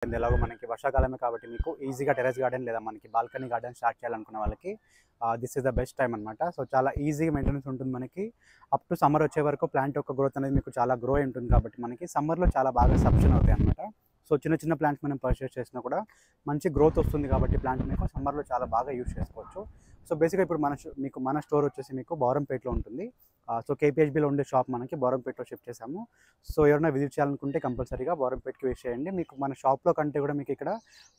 ఎలాగో మనకి వర్షాకాలమే కాబట్టి మీకు ఈజీగా టెర్రస్ గార్డెన్ లేదా మనకి బాల్కనీ గార్డెన్ స్టార్ట్ చేయాలనుకున్న వాళ్ళకి this is the best time అనమాట. సో చాలా ఈజీగా మెయింటెనెన్స్ ఉంటుంది మనకి. అప్ టు సమ్మర్ వచ్చే వరకు ప్లాంట్ యొక్క గ్రోత్ అనేది మీకు చాలా గ్రో ఉంటుంది కాబట్టి మనకి సమ్మర్లో చాలా బాగా సబ్షన్ అవుతాయి అనమాట. సో చిన్న చిన్న ప్లాంట్స్ మనం పర్చేస్ చేసినా కూడా మంచి గ్రోత్ వస్తుంది కాబట్టి ప్లాంట్ మీకు సమ్మర్లో చాలా బాగా యూస్ చేసుకోవచ్చు. సో బేసిక్గా ఇప్పుడు మన స్టోర్ వచ్చేసి మీకు బౌరంపేటలో ఉంటుంది. సో కేపీహెచ్బీలో ఉండే షాప్ మనకి బౌరంపేటలో షిఫ్ట్ చేసాము. సో ఎవరైనా విజిట్ చేయాలనుకుంటే కంపల్సరీగా బౌరంపేటకి విజిట్ చేయండి. మీకు మన షాప్లో కంటే కూడా మీకు ఇక్కడ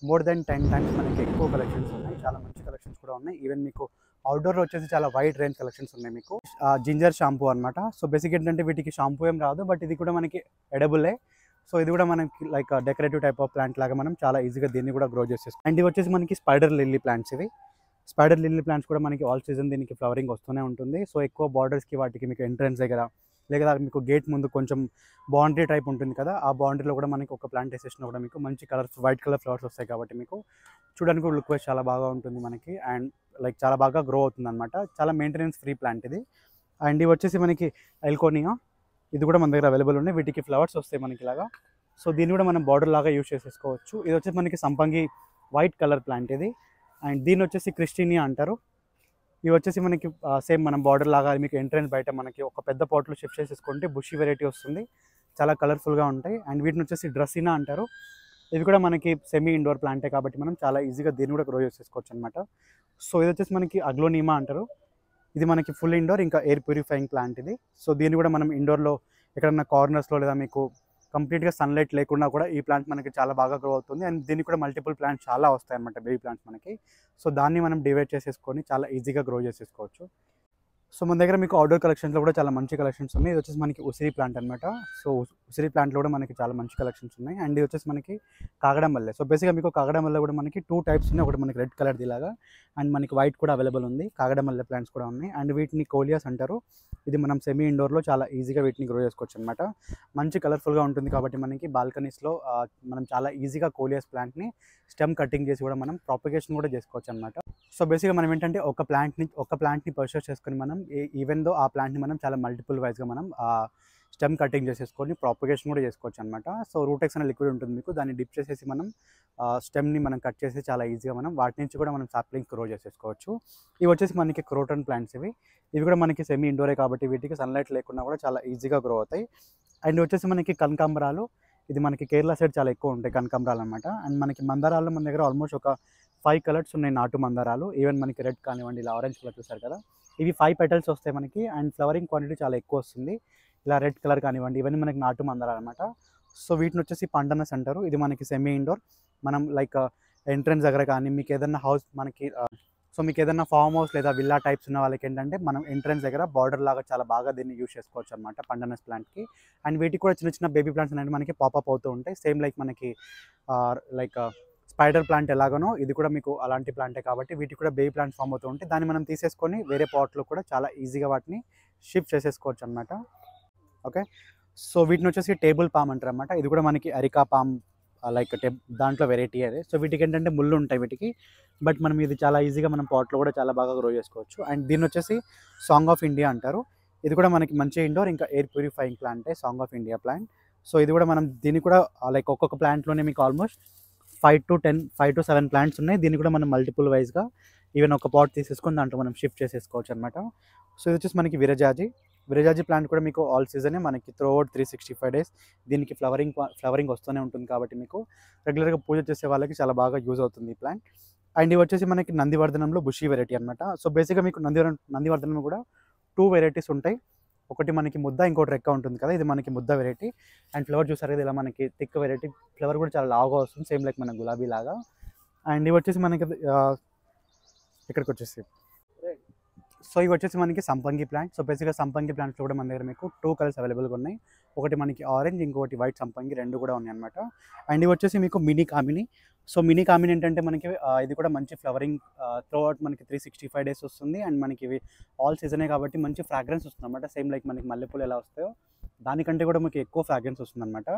మోర్ దెన్ 10 టైమ్స్ మనకి ఎక్కువ కలెక్షన్స్ ఉన్నాయి. చాలా మంచి కలెక్షన్స్ కూడా ఉన్నాయి. ఈవెన్ మీకు అవుట్డోర్లో వచ్చేసి చాలా వైడ్ రేంజ్ కలెక్షన్స్ ఉన్నాయి. మీకు జింజర్ షాంపూ అనమాట. సో బేసిక్ ఏంటంటే వీటికి షాంపూ ఏం రాదు, బట్ ఇది కూడా మనకి ఎడబులే. సో ఇది కూడా మనకి like decorative type of plant లాగా మనం చాలా ఈజీగా దీన్ని కూడా గ్రో చేసేస్తాం. అండ్ ఇవి వచ్చేసి మనకి spider lily plants. Spider lily plants కూడా మనకి ఆల్ సీజన్ దీనికి ఫ్లవరింగ్ వస్తూనే ఉంటుంది. సో ఎక్కువ బార్డర్స్కి వాటికి మీకు ఎంట్రన్స్ దగ్గర లేదా మీకు గేట్ ముందు కొంచెం బౌండరీ టైప్ ఉంటుంది కదా, ఆ బౌండరీలో కూడా మనకి ఒక ప్లాంట్ వేసేసినా కూడా మీకు మంచి కలర్స్ వైట్ కలర్ ఫ్లవర్స్ వస్తాయి కాబట్టి మీకు చూడడానికి కూడా లుక్ వైజ్ చాలా బాగా ఉంటుంది మనకి. అండ్ లైక్ చాలా బాగా గ్రో అవుతుంది అనమాట. చాలా మెయింటెనెన్స్ ఫ్రీ ప్లాంట్ ఇది. అండ్ ఇవి వచ్చేసి మనకి ఎల్కోనియా, ఇది కూడా మన దగ్గర అవైలబుల్ ఉన్నాయి. వీటికి ఫ్లవర్స్ వస్తాయి మనకి ఇలాగా. సో దీన్ని కూడా మనం బార్డర్ లాగా యూజ్ చేసేసుకోవచ్చు. ఇది వచ్చేసి మనకి సంపంగి వైట్ కలర్ ప్లాంట్ ఇది. అండ్ దీన్ని వచ్చేసి క్రిస్టీనియా అంటారు. ఇవి వచ్చేసి మనకి సేమ్ మనం బార్డర్ లాగా మీకు ఎంట్రన్స్ బయట మనకి ఒక పెద్ద పాట్లో షిఫ్ట్ చేసేసుకుంటే బుషీ వెరైటీ వస్తుంది, చాలా కలర్ఫుల్గా ఉంటాయి. అండ్ వీటిని వచ్చేసి డ్రస్సినా అంటారు. ఇవి కూడా మనకి సెమీ ఇండోర్ ప్లాంటే కాబట్టి మనం చాలా ఈజీగా దీన్ని కూడా గ్రో చేసేసుకోవచ్చు అనమాట. సో ఇది వచ్చేసి మనకి అగ్లోనిమా అంటారు. ఇది మనకి ఫుల్ ఇండోర్ ఇంకా ఎయిర్ ప్యూరిఫైయింగ్ ప్లాంట్ ఇది. సో దీన్ని కూడా మనం ఇండోర్లో ఎక్కడన్నా కార్నర్స్లో లేదా మీకు కంప్లీట్గా సన్లైట్ లేకుండా కూడా ఈ ప్లాంట్ మనకి చాలా బాగా గ్రో అవుతుంది. అండ్ దీనికి కూడా మల్టిపుల్ ప్లాంట్స్ చాలా వస్తాయి అన్నమాట, బేబీ ప్లాంట్స్ మనకి. సో దాన్ని మనం డివైడ్ చేసేసుకొని చాలా ఈజీగా గ్రో చేసేసుకోవచ్చు. సో మన దగ్గర మీకు అవుట్డోర్ కలెక్షన్స్లో కూడా చాలా మంచి కలెక్షన్స్ ఉన్నాయి. ఇది వచ్చేసి మనకి ఉసిరి ప్లాంట్ అనమాట. సో ఉసిరి ప్లాంట్లో కూడా మనకి చాలా మంచి కలెక్షన్స్ ఉన్నాయి. అండ్ ఇది వచ్చేసి మనకి కాగడమల్లె. సో బేసిక్గా మీకు కాగడమల్లె కూడా మనకి 2 టైప్స్ ఉన్నాయి. ఒకటి మనకి రెడ్ కలర్ది లాగా అండ్ మనకి వైట్ కూడా అవైలబుల్ ఉంది. కాగడమల్లె ప్లాంట్స్ కూడా ఉన్నాయి. అండ్ వీటిని కోలియాస్ అంటారు. ఇది మనం సెమీ ఇండోర్లో చాలా ఈజీగా వీటిని గ్రో చేసుకోవచ్చు అనమాట. మంచి కలర్ఫుల్గా ఉంటుంది కాబట్టి మనకి బాల్కనీస్లో మనం చాలా ఈజీగా కోలియాస్ ప్లాంట్ని స్టెమ్ కటింగ్ చేసి కూడా మనం ప్రాపగేషన్ కూడా చేసుకోవచ్చు అనమాట. సో బేసిక్గా మనం ఏంటంటే ఒక ప్లాంట్ని పర్చేస్ చేసుకొని మనం ఈవెన్ దో ఆ ప్లాంట్ని మనం చాలా మల్టిపుల్ వైజ్గా మనం స్టెమ్ కటింగ్ చేసేసుకొని ప్రాపగేషన్ కూడా చేసుకోవచ్చు అనమాట. సో రూటెక్స్ అనే లిక్విడ్ ఉంటుంది మీకు, దాన్ని డిప్ చేసేసి మనం స్టెమ్ని మనం కట్ చేసి చాలా ఈజీగా మనం వాటి నుంచి కూడా మనం సాప్లింగ్స్ గ్రో చేసేసుకోవచ్చు. ఇవి వచ్చేసి మనకి క్రోటన్ ప్లాంట్స్. ఇవి కూడా మనకి సెమీ ఇండోరే కాబట్టి వీటికి సన్లైట్ లేకుండా కూడా చాలా ఈజీగా గ్రో అవుతాయి. అండ్ వచ్చేసి మనకి కనకాంబరాలు. ఇది మనకి కేరళ సైడ్ చాలా ఎక్కువ ఉంటాయి కనకాంబరాలు అనమాట. అండ్ మనకి మందారాలు మన దగ్గర ఆల్మోస్ట్ ఒక 5 కలర్స్ ఉన్నాయి నాటు మందారాలు. ఈవెన్ మనకి రెడ్ కానివ్వండి, ఇలా ఆరెంజ్ కలర్ చూసారు కదా, ఇవి 5 పెటల్స్ వస్తాయి మనకి. అండ్ ఫ్లవరింగ్ క్వాంటిటీ చాలా ఎక్కువ వస్తుంది. ఇలా రెడ్ కలర్ కానివ్వండి, ఇవన్నీ మనకి నాటు మందారాలు అనమాట. సో వీటిని వచ్చేసి పండనస్ అంటారు. ఇది మనకి సెమీ ఇండోర్. మనం లైక్ ఎంట్రన్స్ దగ్గర కానీ మీకు ఏదైనా హౌస్ మనకి మీకు ఏదైనా ఫామ్ హౌస్ లేదా విల్లా టైప్స్ ఉన్న వాళ్ళకి ఏంటంటే మనం ఎంట్రన్స్ దగ్గర బార్డర్ లాగా చాలా బాగా దీన్ని యూజ్ చేసుకోవచ్చు అనమాట పండనస్ ప్లాంట్కి. అండ్ వీటికి కూడా చిన్న చిన్న బేబీ ప్లాంట్స్ అనేవి మనకి పాపప్ అవుతూ ఉంటాయి. సేమ్ లైక్ మనకి లైక్ స్పైడర్ ప్లాంట్ ఎలాగనో ఇది కూడా మీకు అలాంటి ప్లాంటే కాబట్టి వీటికి కూడా బేబీ ప్లాంట్స్ ఫామ్ అవుతూ ఉంటాయి. దాన్ని మనం తీసేసుకొని వేరే పాట్లో కూడా చాలా ఈజీగా వాటిని షిఫ్ట్ చేసేసుకోవచ్చు అనమాట. ఓకే, సో వీటిని వచ్చేసి టేబుల్ పామ్ అంటారు అనమాట. ఇది కూడా మనకి అరికా పామ్ లైక్ దాంట్లో వెరైటీ అదే. సో వీటికి ఏంటంటే ముళ్ళు ఉంటాయి వీటికి, బట్ మనం ఇది చాలా ఈజీగా మనం పాట్లో కూడా చాలా బాగా గ్రో చేసుకోవచ్చు. అండ్ దీన్ని వచ్చేసి సాంగ్ ఆఫ్ ఇండియా అంటారు. ఇది కూడా మనకి మంచి ఇండోర్ ఇంకా ఎయిర్ ప్యూరిఫైయింగ్ ప్లాంటే song of India plant. So ఇది కూడా మనం దీన్ని కూడా లైక్ ఒక్కొక్క ప్లాంట్లోనే మీకు ఆల్మోస్ట్ 5 to 7 ప్లాంట్స్ ఉన్నాయి. దీన్ని కూడా మనం మల్టిపుల్ వైజ్గా ఈవెన్ ఒక పాట్ తీసేసుకొని దాంట్లో మనం షిఫ్ట్ చేసేసుకోవచ్చు అనమాట. సో ఇది వచ్చేసి మనకి విరజాజి ప్లాంట్ కూడా మీకు ఆల్ సీజనే మనకి త్రూఅవుట్ 365 days దీనికి ఫ్లవరింగ్ వస్తూనే ఉంటుంది కాబట్టి మీకు రెగ్యులర్గా పూజ చేసే వాళ్ళకి చాలా బాగా యూజ్ అవుతుంది ఈ ప్లాంట్. అండ్ ఇవి వచ్చేసి మనకి నందివర్ధనంలో బుషీ వెరైటీ అనమాట. సో బేసిక్గా మీకు నందివర్ధనం కూడా 2 వెరైటీస్ ఉంటాయి. ఒకటి మనకి ముద్ద, ఇంకోటి రెక్క ఉంటుంది కదా, ఇది మనకి ముద్ద వెరైటీ. అండ్ ఫ్లవర్ చూసారు కదా, ఇలా మనకి థిక్ వెరైటీ. ఫ్లవర్ కూడా చాలా లావుగా వస్తుంది, సేమ్ లైక్ మన గులాబీ లాగా. అండ్ ఇవి వచ్చేసి మనకి ఇక్కడికి వచ్చేసి సో ఇవి వచ్చేసి మనకి సంపంగి ప్లాంట్. సో బేసిక్గా సంపంగి ప్లాంట్స్ కూడా మన దగ్గర మీకు 2 కలర్స్ అవైలబుల్గా ఉన్నాయి. ఒకటి మనకి ఆరెంజ్, ఇంకొకటి వైట్ సంపంగి, 2 కూడా ఉన్నాయి అనమాట. అండ్ ఇవి వచ్చేసి మీకు మినీ కామిని. సో మినీ కామిని ఏంటంటే మనకి ఇది కూడా మంచి ఫ్లవరింగ్ త్రూఅవుట్ మనకి 365 days వస్తుంది. అండ్ మనకి ఇవి ఆల్ సీజనే కాబట్టి మంచి ఫ్రాగ్రెన్స్ వస్తుంది అనమాట. సేమ్ లైక్ మనకి మల్లెపూలు ఎలా వస్తాయో దానికంటే కూడా మీకు ఎక్కువ ఫ్రాగ్రెన్స్ వస్తుంది అనమాట.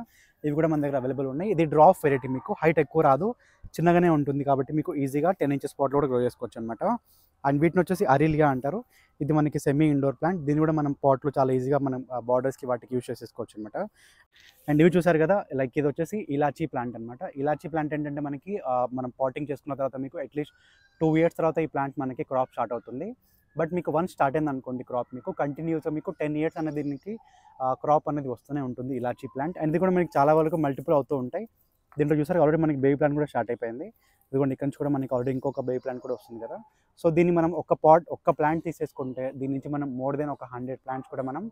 ఇవి కూడా మన దగ్గర అవైలబుల్ ఉన్నాయి. ఇది డ్రాప్ వెరైటీ, మీకు హైట్ ఎక్కువ రాదు, చిన్నగానే ఉంటుంది కాబట్టి మీకు ఈజీగా 10 inches పాట్లో కూడా గ్రో చేసుకోవచ్చు అనమాట. అండ్ వీటిని వచ్చేసి అరిలియా అంటారు. ఇది మనకి సెమీ ఇండోర్ ప్లాంట్. దీన్ని కూడా మనం పాట్లో చాలా ఈజీగా మనం బార్డర్స్కి వాటికి యూజ్ చేసేసుకోవచ్చు అనమాట. అండ్ ఇవి చూసారు కదా, లైక్ ఇది వచ్చేసి ఇలాచీ ప్లాంట్ అనమాట. ఇలాచీ ప్లాంట్ ఏంటంటే మనకి మనం పాటింగ్ చేసుకున్న తర్వాత మీకు అట్లీస్ట్ 2 years తర్వాత ఈ ప్లాంట్ మనకి క్రాప్ స్టార్ట్ అవుతుంది. బట్ మీకు వన్స్ స్టార్ట్ అయింది అనుకోండి క్రాప్, మీకు కంటిన్యూస్గా మీకు 10 years అనేది దీనికి క్రాప్ అనేది వస్తూనే ఉంటుంది ఇలాచీ ప్లాంట్. అండ్ ఇది కూడా మనకి చాలా వరకు మల్టిపుల్ అవుతూ ఉంటాయి. దీంట్లో చూసారు ఆల్రెడీ మనకి బేబీ ప్లాంట్ కూడా స్టార్ట్ అయిపోయింది. ఇదిగోండి ఇక్కడ నుంచి కూడా మనకి ఆల్రెడీ ఇంకొక బేబీ ప్లాంట్ కూడా వస్తుంది కదా. సో దీన్ని మనం ఒక్క ప్లాంట్ తీసేసుకుంటే దీని నుంచి మనం మోర్ దెన్ ఒక 100 ప్లాంట్స్ కూడా మనం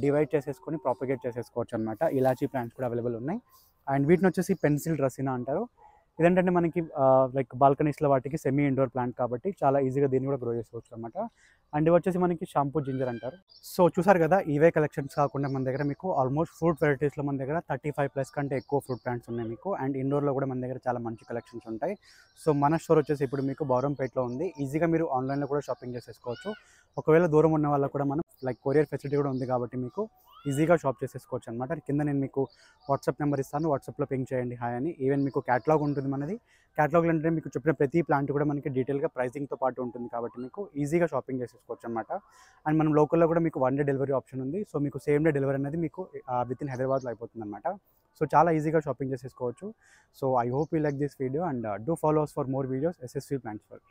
డివైడ్ చేసేసుకొని ప్రాపగేట్ చేసేసుకోవచ్చు అనమాట. ఇలాచీ ప్లాంట్స్ కూడా అవైలబుల్ ఉన్నాయి. అండ్ వీటిని వచ్చేసి పెన్సిల్ డ్రసినా అంటారు. ఇదేంటంటే మనకి లైక్ బాల్కనీస్లో వాటికి సెమీ ఇండోర్ ప్లాంట్ కాబట్టి చాలా ఈజీగా దీన్ని కూడా గ్రో చేసుకోవచ్చు అనమాట. అండ్ ఇవి వచ్చేసి మనకి షాంపూ జింజర్ అంటారు. సో చూసారు కదా, ఇవే కలెక్షన్స్ కాకుండా మన దగ్గర మీకు ఆల్మోస్ట్ ఫ్రూట్ వెరైటీస్లో మన దగ్గర 35+ కంటే ఎక్కువ ఫ్రూట్ ప్లాంట్స్ ఉన్నాయి మీకు. అండ్ ఇండోర్లో కూడా మన దగ్గర చాలా మంచి కలెక్షన్స్ ఉంటాయి. సో మన స్టోర్ వచ్చేసి ఇప్పుడు మీకు బౌరంపేటలో ఉంది. ఈజీగా మీరు ఆన్లైన్లో కూడా షాపింగ్ చేసేసుకోవచ్చు. ఒకవేళ దూరం ఉన్న వాళ్ళకు కూడా మనం లైక్ కొరియర్ ఫెసిలిటీ కూడా ఉంది కాబట్టి మీకు ఈజీగా షాప్ చేసేసుకోవచ్చు అనమాట. కింద నేను మీకు వాట్సాప్ నెంబర్ ఇస్తాను, వాట్సాప్లో పింక్ చేయండి హాయ్ అని. ఈవెన్ మీకు క్యాటలాగ్ ఉంటుంది మనది. క్యాటలాగ్లో అంటే మీకు చెప్పిన ప్రతి ప్లాంట్ కూడా మనకి డీటెయిల్గా ప్రైసింగ్తో పాటు ఉంటుంది కాబట్టి మీకు ఈజీగా షాపింగ్ చేసేసుకోవచ్చు అనమాట. అండ్ మనం లోకల్లో కూడా మీకు 1 day డెలివరీ ఆప్షన్ ఉంది. సో మీకు సేమ్ డే డెలివరీ అనేది మీకు విత్ ఇన్ హైదరాబాద్లో అయిపోతుంది అనమాట. సో చాలా ఈజీగా షాపింగ్ చేసేసుకోవచ్చు. So I hope you like this video and do follow us for more videos SSV plants world.